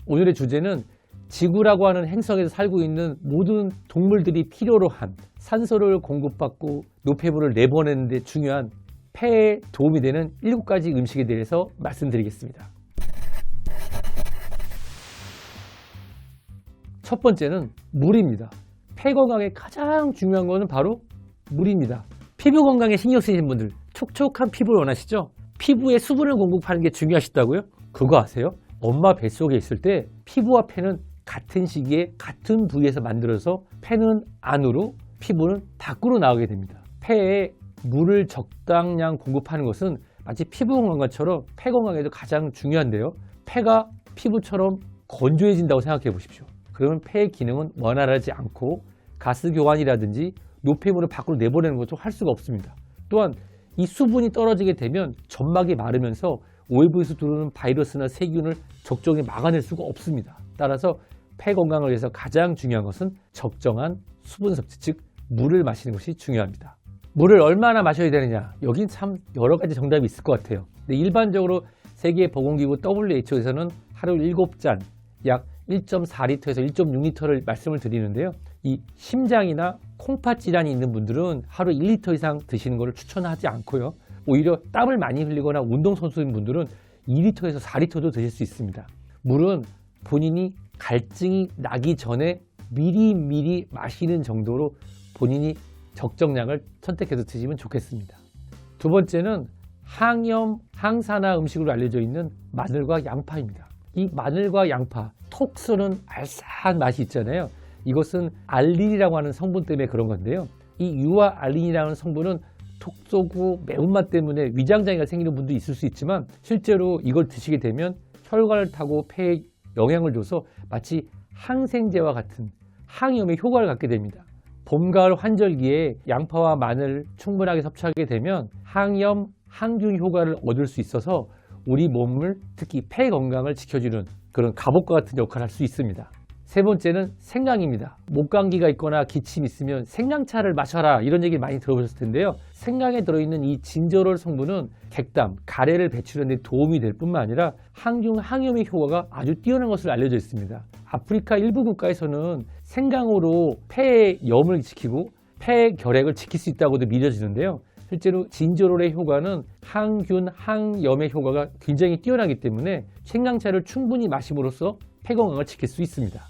오늘의 주제는 지구라고 하는 행성에서 살고 있는 모든 동물들이 필요로 한 산소를 공급받고 노폐물을 내보내는 데 중요한 폐에 도움이 되는 7가지 음식에 대해서 말씀드리겠습니다. 첫 번째는 물입니다. 폐 건강에 가장 중요한 것은 바로 물입니다. 피부 건강에 신경 쓰시는 분들, 촉촉한 피부를 원하시죠? 피부에 수분을 공급하는 게 중요하시다고요? 그거 아세요? 엄마 뱃속에 있을 때 피부와 폐는 같은 시기에 같은 부위에서 만들어서 폐는 안으로, 피부는 밖으로 나오게 됩니다. 폐에 물을 적당량 공급하는 것은 마치 피부 건강처럼 폐 건강에도 가장 중요한데요. 폐가 피부처럼 건조해진다고 생각해 보십시오. 그러면 폐의 기능은 원활하지 않고 가스 교환이라든지 노폐물을 밖으로 내보내는 것도 할 수가 없습니다. 또한 이 수분이 떨어지게 되면 점막이 마르면서 외부에서 들어오는 바이러스나 세균을 적정히 막아낼 수가 없습니다. 따라서 폐 건강을 위해서 가장 중요한 것은 적정한 수분 섭취, 즉 물을 마시는 것이 중요합니다. 물을 얼마나 마셔야 되느냐? 여긴 참 여러 가지 정답이 있을 것 같아요. 근데 일반적으로 세계보건기구 WHO에서는 하루 7잔, 약 1.4리터에서 1.6리터를 말씀을 드리는데요. 이 심장이나 콩팥 질환이 있는 분들은 하루 1리터 이상 드시는 것을 추천하지 않고요. 오히려 땀을 많이 흘리거나 운동선수인 분들은 2리터에서 4리터도 드실 수 있습니다. 물은 본인이 갈증이 나기 전에 미리 마시는 정도로 본인이 적정량을 선택해서 드시면 좋겠습니다. 두 번째는 항염, 항산화 음식으로 알려져 있는 마늘과 양파입니다. 이 마늘과 양파, 톡 쏘는 알싸한 맛이 있잖아요. 이것은 알린이라고 하는 성분 때문에 그런 건데요. 이 유화 알린이라는 성분은 톡 쏘고 매운맛 때문에 위장장애가 생기는 분도 있을 수 있지만 실제로 이걸 드시게 되면 혈관을 타고 폐에 영향을 줘서 마치 항생제와 같은 항염의 효과를 갖게 됩니다. 봄, 가을 환절기에 양파와 마늘 충분하게 섭취하게 되면 항염, 항균 효과를 얻을 수 있어서 우리 몸을 특히 폐 건강을 지켜주는 그런 갑옷과 같은 역할을 할 수 있습니다. 세 번째는 생강입니다. 목감기가 있거나 기침이 있으면 생강차를 마셔라 이런 얘기 많이 들어보셨을 텐데요. 생강에 들어있는 이 진저롤 성분은 객담, 가래를 배출하는 데 도움이 될 뿐만 아니라 항균, 항염의 효과가 아주 뛰어난 것으로 알려져 있습니다. 아프리카 일부 국가에서는 생강으로 폐의 염을 지키고 폐 결핵을 지킬 수 있다고도 믿어지는데요. 실제로 진저롤의 효과는 항균, 항염의 효과가 굉장히 뛰어나기 때문에 생강차를 충분히 마심으로써 폐 건강을 지킬 수 있습니다.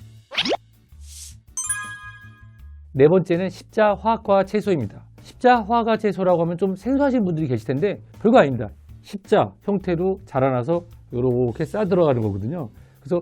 네 번째는 십자화과 채소입니다. 십자화과 채소라고 하면 좀 생소하신 분들이 계실 텐데 별거 아닙니다. 십자 형태로 자라나서 이렇게 싸 들어가는 거거든요. 그래서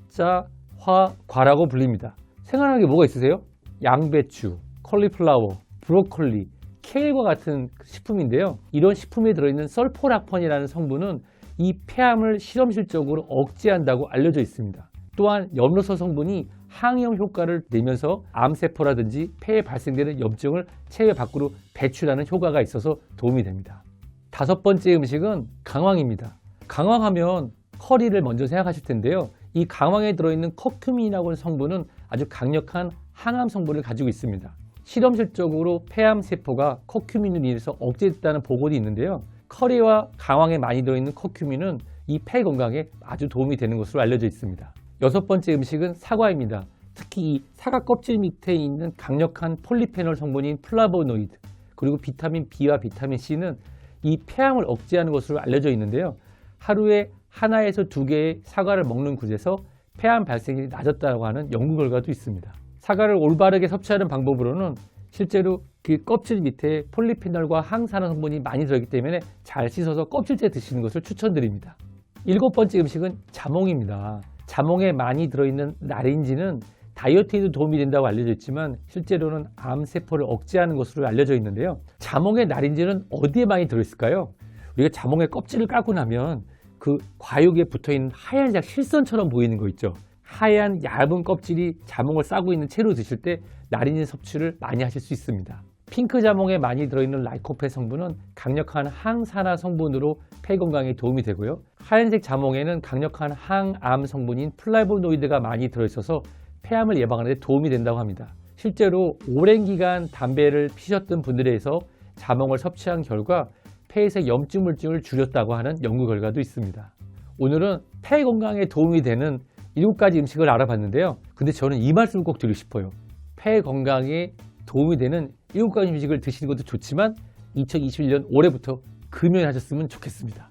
십자화과라고 불립니다. 생각나는 게 뭐가 있으세요? 양배추, 컬리플라워, 브로콜리, 케일과 같은 식품인데요. 이런 식품에 들어있는 설포락펀이라는 성분은 이 폐암을 실험실적으로 억제한다고 알려져 있습니다. 또한 엽로서 성분이 항염 효과를 내면서 암세포라든지 폐에 발생되는 염증을 체외 밖으로 배출하는 효과가 있어서 도움이 됩니다. 다섯 번째 음식은 강황입니다. 강황하면 커리를 먼저 생각하실 텐데요. 이 강황에 들어있는 커큐민이라고 하는 성분은 아주 강력한 항암 성분을 가지고 있습니다. 실험실적으로 폐암 세포가 커큐민으로 인해서 억제됐다는 보고도 있는데요. 커리와 강황에 많이 들어있는 커큐민은 이 폐 건강에 아주 도움이 되는 것으로 알려져 있습니다. 여섯 번째 음식은 사과입니다. 특히 이 사과 껍질 밑에 있는 강력한 폴리페놀 성분인 플라보노이드 그리고 비타민 B와 비타민 C는 이 폐암을 억제하는 것으로 알려져 있는데요. 하루에 하나에서 2개의 사과를 먹는 곳에서 폐암 발생이 낮았다고 하는 연구 결과도 있습니다. 사과를 올바르게 섭취하는 방법으로는 실제로 그 껍질 밑에 폴리페놀과 항산화 성분이 많이 들어있기 때문에 잘 씻어서 껍질째 드시는 것을 추천드립니다. 일곱 번째 음식은 자몽입니다. 자몽에 많이 들어있는 나린지는 다이어트에도 도움이 된다고 알려져 있지만 실제로는 암세포를 억제하는 것으로 알려져 있는데요. 자몽의 나린지는 어디에 많이 들어있을까요? 우리가 자몽의 껍질을 까고 나면 그 과육에 붙어있는 하얀 실선처럼 보이는 거 있죠. 하얀 얇은 껍질이 자몽을 싸고 있는 채로 드실 때 나린지 섭취를 많이 하실 수 있습니다. 핑크 자몽에 많이 들어있는 라이코페 성분은 강력한 항산화 성분으로 폐 건강에 도움이 되고요. 하얀색 자몽에는 강력한 항암 성분인 플라보노이드가 많이 들어있어서 폐암을 예방하는 데 도움이 된다고 합니다. 실제로 오랜 기간 담배를 피셨던 분들에서 자몽을 섭취한 결과 폐에서 염증물질을 줄였다고 하는 연구 결과도 있습니다. 오늘은 폐 건강에 도움이 되는 7가지 음식을 알아봤는데요. 근데 저는 이 말씀을 꼭 드리고 싶어요. 폐 건강에 도움이 되는 7가지 음식을 드시는 것도 좋지만 2021년 올해부터 금연하셨으면 좋겠습니다.